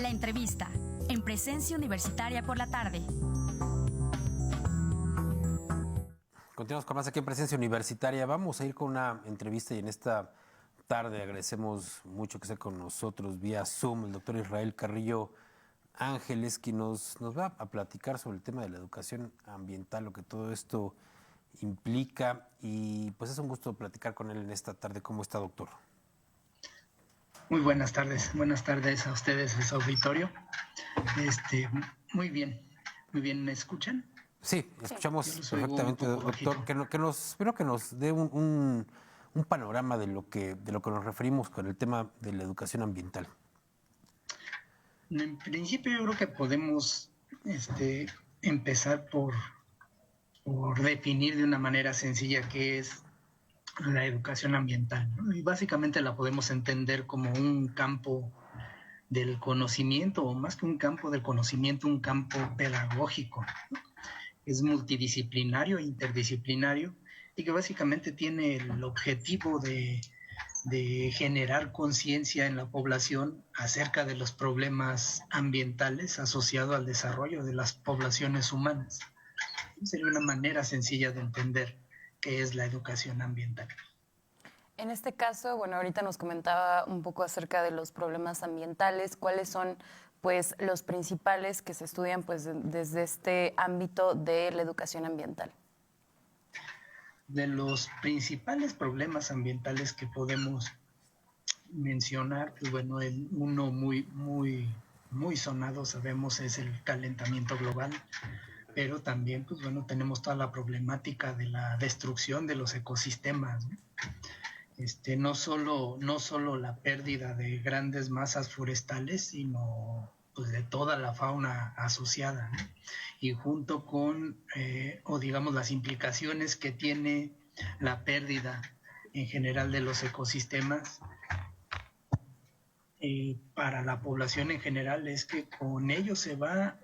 La entrevista, en Presencia Universitaria por la tarde. Continuamos con más aquí en Presencia Universitaria. Vamos a ir con una entrevista y en esta tarde agradecemos mucho que esté con nosotros vía Zoom el doctor Israel Carrillo Ángeles, quien nos va a platicar sobre el tema de la educación ambiental, lo que todo esto implica, y pues es un gusto platicar con él en esta tarde. ¿Cómo está, doctor? Muy buenas tardes a ustedes, a su auditorio. Muy bien, ¿me escuchan? Sí, escuchamos perfectamente, doctor. Espero que nos dé un panorama de lo que nos referimos con el tema de la educación ambiental. En principio yo creo que podemos empezar por definir de una manera sencilla qué es la educación ambiental, ¿no? Y básicamente la podemos entender como un campo del conocimiento, o más que un campo del conocimiento, un campo pedagógico, ¿no? Es multidisciplinario e interdisciplinario y que básicamente tiene el objetivo de generar conciencia en la población acerca de los problemas ambientales asociados al desarrollo de las poblaciones humanas. Sería una manera sencilla de entender qué es la educación ambiental. En este caso, bueno, ahorita nos comentaba un poco acerca de los problemas ambientales, cuáles son pues los principales que se estudian pues desde este ámbito de la educación ambiental. De los principales problemas ambientales que podemos mencionar, pues bueno, uno muy sonado, sabemos, es el calentamiento global, pero también, pues bueno, tenemos toda la problemática de la destrucción de los ecosistemas, ¿no? No solo la pérdida de grandes masas forestales, sino pues de toda la fauna asociada, ¿no? Y junto con, o digamos, las implicaciones que tiene la pérdida en general de los ecosistemas para la población en general, es que con ello se va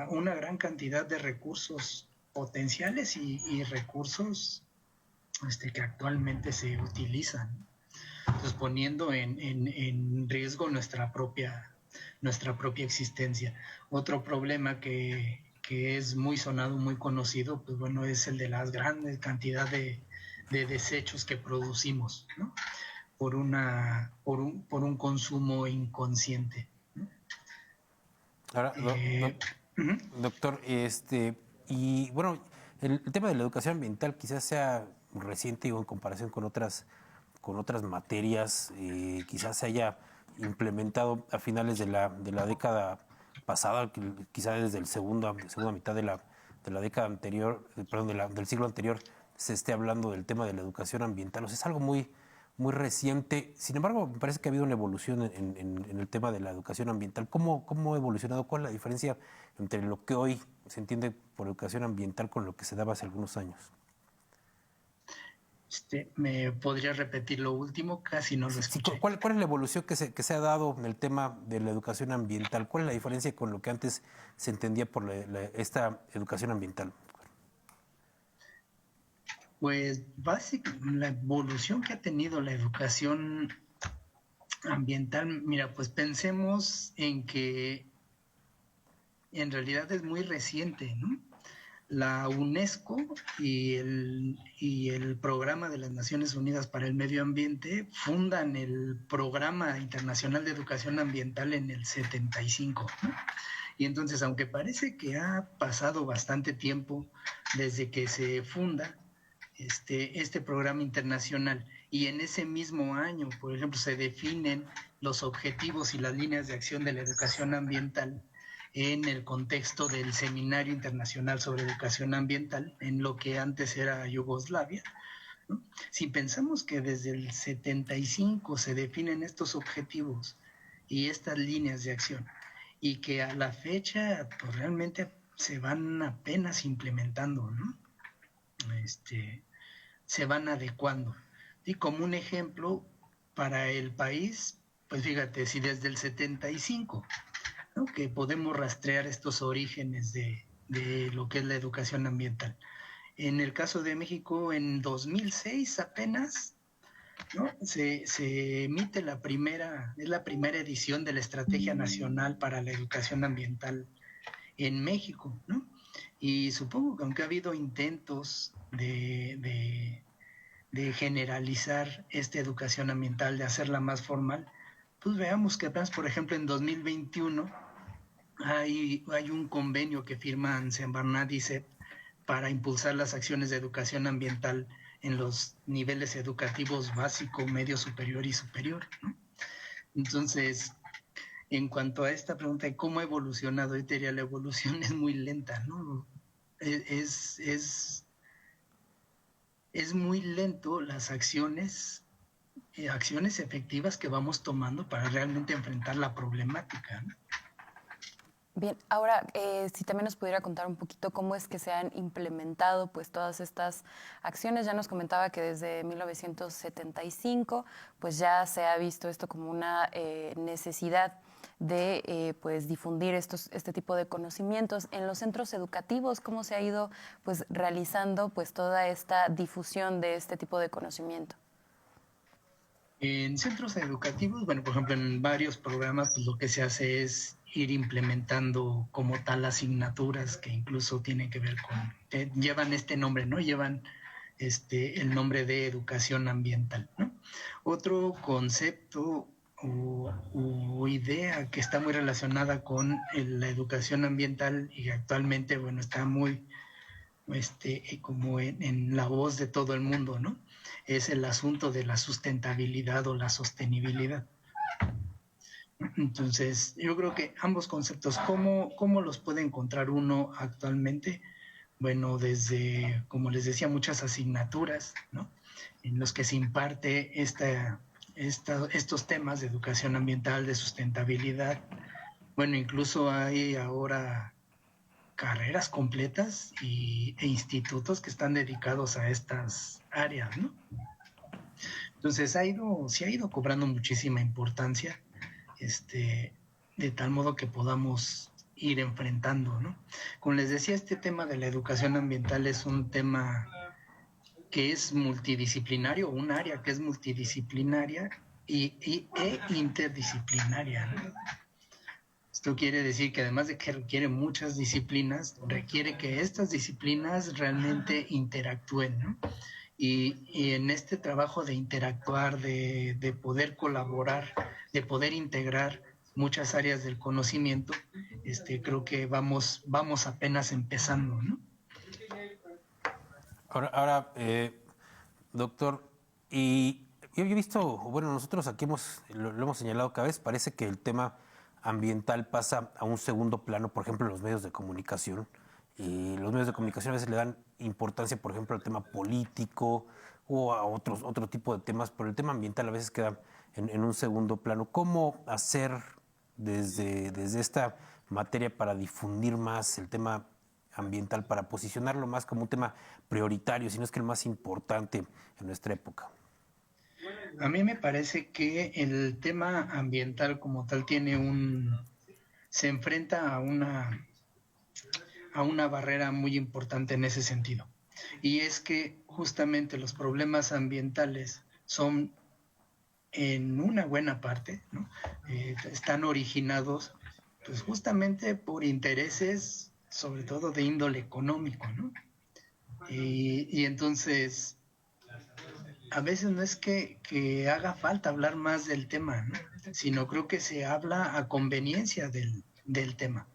una gran cantidad de recursos potenciales y recursos que actualmente se utilizan, entonces poniendo en riesgo nuestra propia existencia. Otro problema que es muy sonado, muy conocido, pues bueno, es el de las grandes cantidades de desechos que producimos, ¿no? por un consumo inconsciente, ¿no? Ahora, doctor, y bueno, el tema de la educación ambiental quizás sea reciente, digo, en comparación con otras materias, quizás se haya implementado a finales de la década pasada, quizás desde la segunda mitad de la década anterior, perdón, del siglo anterior, se esté hablando del tema de la educación ambiental. O sea, es algo muy reciente. Sin embargo, me parece que ha habido una evolución en el tema de la educación ambiental. ¿Cómo ha evolucionado? ¿Cuál es la diferencia entre lo que hoy se entiende por educación ambiental con lo que se daba hace algunos años? ¿Me podría repetir lo último? Casi no lo escuché. Sí, ¿cuál es la evolución que se ha dado en el tema de la educación ambiental? ¿Cuál es la diferencia con lo que antes se entendía por esta educación ambiental? Pues básicamente la evolución que ha tenido la educación ambiental, mira, pues pensemos en que en realidad es muy reciente, ¿no? La UNESCO y el Programa de las Naciones Unidas para el Medio Ambiente fundan el Programa Internacional de Educación Ambiental en el 75, ¿no? Y entonces, aunque parece que ha pasado bastante tiempo desde que se funda este programa internacional, y en ese mismo año, por ejemplo, se definen los objetivos y las líneas de acción de la educación ambiental en el contexto del Seminario Internacional sobre Educación Ambiental en lo que antes era Yugoslavia, ¿no? Si pensamos que desde el 75 se definen estos objetivos y estas líneas de acción y que a la fecha pues, realmente se van apenas implementando, ¿no? Se van adecuando. Y como un ejemplo, para el país, pues fíjate, si desde el 75, ¿no? que podemos rastrear estos orígenes de lo que es la educación ambiental. En el caso de México, en 2006 apenas ¿no? Se emite es la primera edición de la Estrategia Nacional para la Educación Ambiental en México, ¿no? Y supongo que aunque ha habido intentos de generalizar esta educación ambiental, de hacerla más formal, pues veamos que apenas, por ejemplo, en 2021 hay un convenio que firman Semarnat y CEP para impulsar las acciones de educación ambiental en los niveles educativos básico, medio superior y superior, ¿no? Entonces, en cuanto a esta pregunta de cómo ha evolucionado, yo diría la evolución es muy lenta, ¿no? Es muy lento las acciones efectivas que vamos tomando para realmente enfrentar la problemática, ¿no? Bien, ahora si también nos pudiera contar un poquito cómo es que se han implementado pues todas estas acciones. Ya nos comentaba que desde 1975 pues ya se ha visto esto como una necesidad de pues difundir este tipo de conocimientos en los centros educativos. ¿Cómo se ha ido pues realizando pues toda esta difusión de este tipo de conocimiento? En centros educativos, bueno, por ejemplo, en varios programas, pues lo que se hace es ir implementando como tal asignaturas que incluso tienen que ver llevan este nombre, ¿no? Llevan el nombre de educación ambiental, ¿no? Otro concepto o idea que está muy relacionada con la educación ambiental y actualmente, bueno, está muy como en la voz de todo el mundo, ¿no? Es el asunto de la sustentabilidad o la sostenibilidad. Entonces, yo creo que ambos conceptos, ¿cómo los puede encontrar uno actualmente? Bueno, desde, como les decía, muchas asignaturas, ¿no? En los que se imparte estos temas de educación ambiental, de sustentabilidad. Bueno, incluso hay ahora carreras completas e institutos que están dedicados a estas áreas, ¿no? Entonces se ha ido cobrando muchísima importancia, de tal modo que podamos ir enfrentando, ¿no? Como les decía, este tema de la educación ambiental es un tema que es multidisciplinario, un área que es multidisciplinaria e interdisciplinaria, ¿no? Esto quiere decir que además de que requiere muchas disciplinas, requiere que estas disciplinas realmente interactúen, ¿no? Y en este trabajo de interactuar, de poder colaborar, de poder integrar muchas áreas del conocimiento, creo que vamos apenas empezando, ¿no? Ahora doctor, y yo he visto, bueno, nosotros aquí lo hemos señalado cada vez, parece que el tema ambiental pasa a un segundo plano, por ejemplo, en los medios de comunicación. Y los medios de comunicación a veces le dan importancia, por ejemplo, al tema político o a otro tipo de temas, pero el tema ambiental a veces queda en un segundo plano. ¿Cómo hacer desde esta materia para difundir más el tema ambiental, para posicionarlo más como un tema prioritario, si no es que el más importante en nuestra época? A mí me parece que el tema ambiental como tal se enfrenta a una barrera muy importante en ese sentido. Y es que justamente los problemas ambientales son en una buena parte, ¿no? Están originados pues justamente por intereses sobre todo de índole económico, ¿no? Y entonces a veces no es que haga falta hablar más del tema, ¿no? Sino creo que se habla a conveniencia del tema.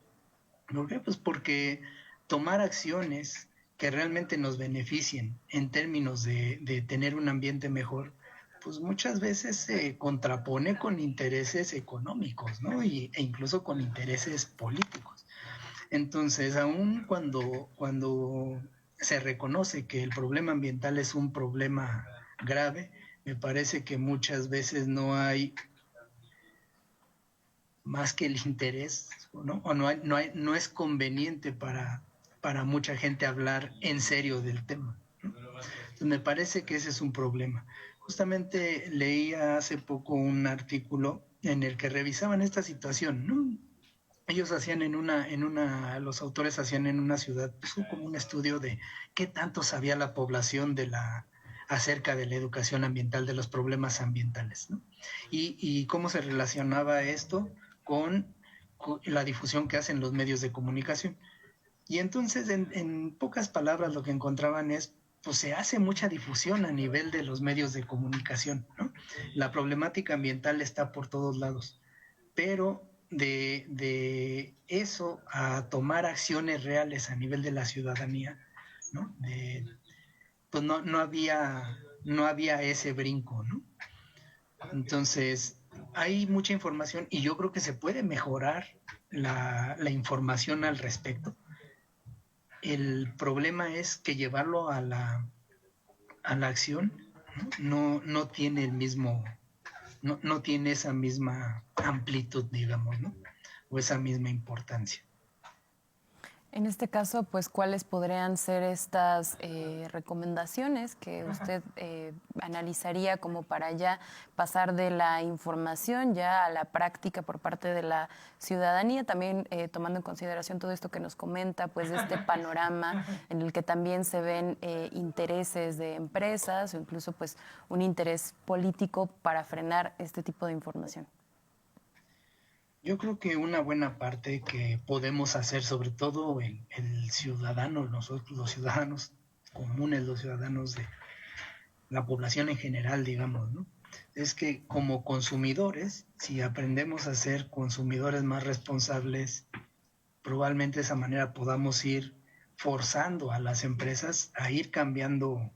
¿Por qué? Pues porque tomar acciones que realmente nos beneficien en términos de tener un ambiente mejor, pues muchas veces se contrapone con intereses económicos, ¿no? E incluso con intereses políticos. Entonces, aun cuando se reconoce que el problema ambiental es un problema grave, me parece que muchas veces no hay más que el interés, ¿no? O no es conveniente para mucha gente hablar en serio del tema, ¿no? Entonces, me parece que ese es un problema. Justamente leía hace poco un artículo en el que revisaban esta situación, ¿no? Ellos hacían los autores hacían en una ciudad pues, como un estudio de qué tanto sabía la población acerca de la educación ambiental, de los problemas ambientales, ¿no? Y cómo se relacionaba esto con la difusión que hacen los medios de comunicación. Y entonces, en pocas palabras, lo que encontraban es, pues se hace mucha difusión a nivel de los medios de comunicación, ¿no? La problemática ambiental está por todos lados, pero de eso a tomar acciones reales a nivel de la ciudadanía, ¿no? Pues no había ese brinco, ¿no? Entonces, hay mucha información y yo creo que se puede mejorar la información al respecto. El problema es que llevarlo a la acción no tiene el mismo, no tiene esa misma amplitud, digamos, ¿no? O esa misma importancia. En este caso, pues, ¿cuáles podrían ser estas recomendaciones que usted analizaría como para ya pasar de la información ya a la práctica por parte de la ciudadanía? También tomando en consideración todo esto que nos comenta, pues, de este panorama en el que también se ven intereses de empresas o incluso, pues, un interés político para frenar este tipo de información. Yo creo que una buena parte que podemos hacer, sobre todo el ciudadano, nosotros los ciudadanos comunes, los ciudadanos de la población en general, digamos, ¿no? Es que como consumidores, si aprendemos a ser consumidores más responsables, probablemente de esa manera podamos ir forzando a las empresas a ir cambiando,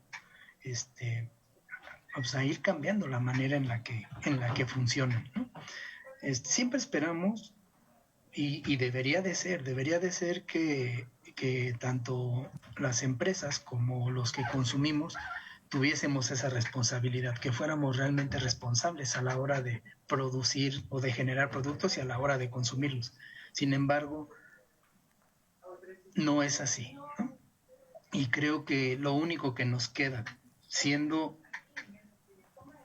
pues a ir cambiando la manera en la que funcionan, ¿no? Siempre esperamos y debería de ser que tanto las empresas como los que consumimos tuviésemos esa responsabilidad, que fuéramos realmente responsables a la hora de producir o de generar productos y a la hora de consumirlos. Sin embargo, no es así, ¿no? Y creo que lo único que nos queda, siendo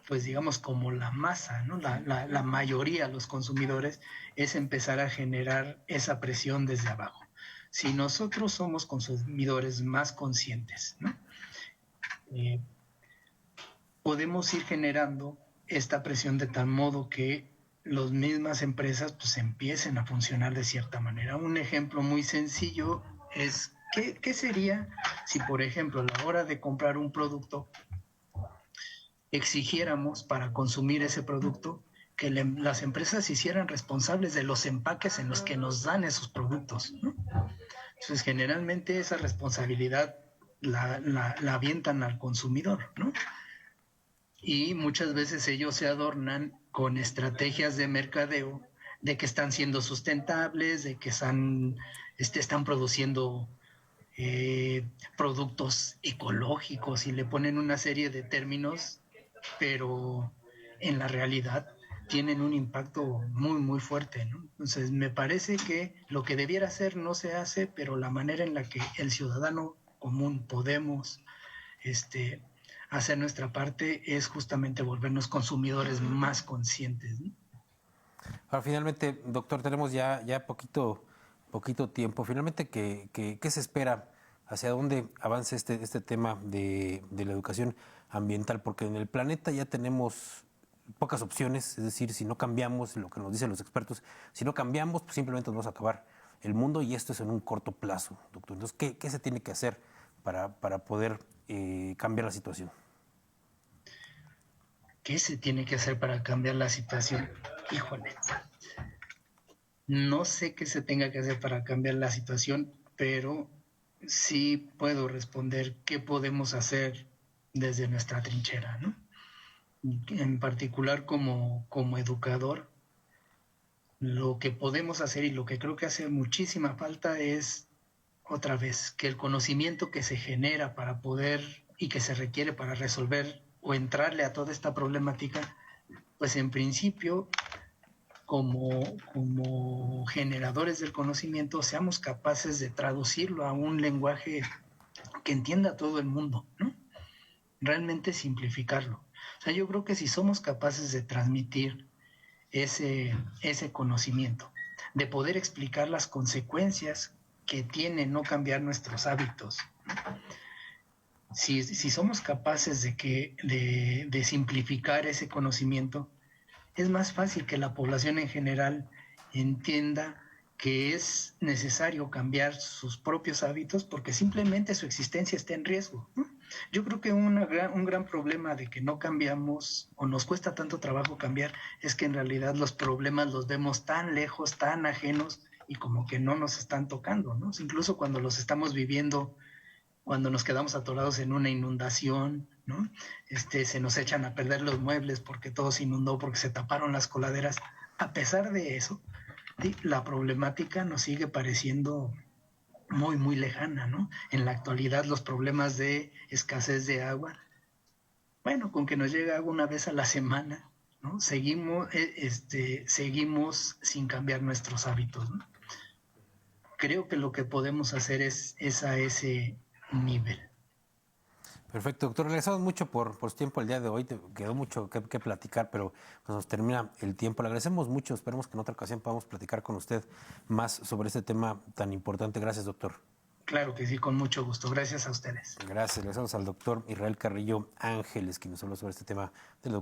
pues digamos como la masa, ¿no? la mayoría, los consumidores, es empezar a generar esa presión desde abajo. Si nosotros somos consumidores más conscientes, ¿no? Podemos ir generando esta presión de tal modo que las mismas empresas pues empiecen a funcionar de cierta manera. Un ejemplo muy sencillo es, ¿qué sería si, por ejemplo, a la hora de comprar un producto, exigiéramos para consumir ese producto que las empresas se hicieran responsables de los empaques en los que nos dan esos productos, ¿no? Entonces, generalmente esa responsabilidad la avientan al consumidor, ¿no? Y muchas veces ellos se adornan con estrategias de mercadeo de que están siendo sustentables, de que están produciendo productos ecológicos y le ponen una serie de términos, pero en la realidad tienen un impacto muy, muy fuerte, ¿no? Entonces, me parece que lo que debiera hacer no se hace, pero la manera en la que el ciudadano común podemos hacer nuestra parte es justamente volvernos consumidores más conscientes, ¿no? Ahora, finalmente, doctor, tenemos ya poquito tiempo. Finalmente, ¿qué se espera? ¿Hacia dónde avanza este tema de la educación ambiental? Porque en el planeta ya tenemos pocas opciones, es decir, si no cambiamos lo que nos dicen los expertos, si no cambiamos, pues simplemente nos vamos a acabar el mundo y esto es en un corto plazo, doctor. Entonces, ¿qué se tiene que hacer para poder cambiar la situación? ¿Qué se tiene que hacer para cambiar la situación? Híjole, no sé qué se tenga que hacer para cambiar la situación, pero sí puedo responder qué podemos hacer desde nuestra trinchera, ¿no? En particular como educador, lo que podemos hacer y lo que creo que hace muchísima falta es, otra vez, que el conocimiento que se genera para poder y que se requiere para resolver o entrarle a toda esta problemática, pues en principio, como generadores del conocimiento, seamos capaces de traducirlo a un lenguaje que entienda todo el mundo, ¿no? Realmente simplificarlo. O sea, yo creo que si somos capaces de transmitir ese conocimiento, de poder explicar las consecuencias que tiene no cambiar nuestros hábitos, ¿no? si somos capaces de simplificar ese conocimiento, es más fácil que la población en general entienda que es necesario cambiar sus propios hábitos porque simplemente su existencia está en riesgo, ¿no? Yo creo que un gran problema de que no cambiamos o nos cuesta tanto trabajo cambiar es que en realidad los problemas los vemos tan lejos, tan ajenos y como que no nos están tocando, ¿no? Incluso cuando los estamos viviendo, cuando nos quedamos atorados en una inundación, ¿no? Se nos echan a perder los muebles porque todo se inundó, porque se taparon las coladeras. A pesar de eso, ¿sí? La problemática nos sigue pareciendo muy, muy lejana, ¿no? En la actualidad los problemas de escasez de agua, bueno, con que nos llega agua una vez a la semana, ¿no? Seguimos sin cambiar nuestros hábitos, ¿no? Creo que lo que podemos hacer es a ese nivel. Perfecto, doctor. Le agradecemos mucho por su tiempo el día de hoy. Quedó mucho que platicar, pero pues nos termina el tiempo. Le agradecemos mucho. Esperemos que en otra ocasión podamos platicar con usted más sobre este tema tan importante. Gracias, doctor. Claro que sí, con mucho gusto. Gracias a ustedes. Gracias. Le agradecemos al doctor Israel Carrillo Ángeles, quien nos habló sobre este tema del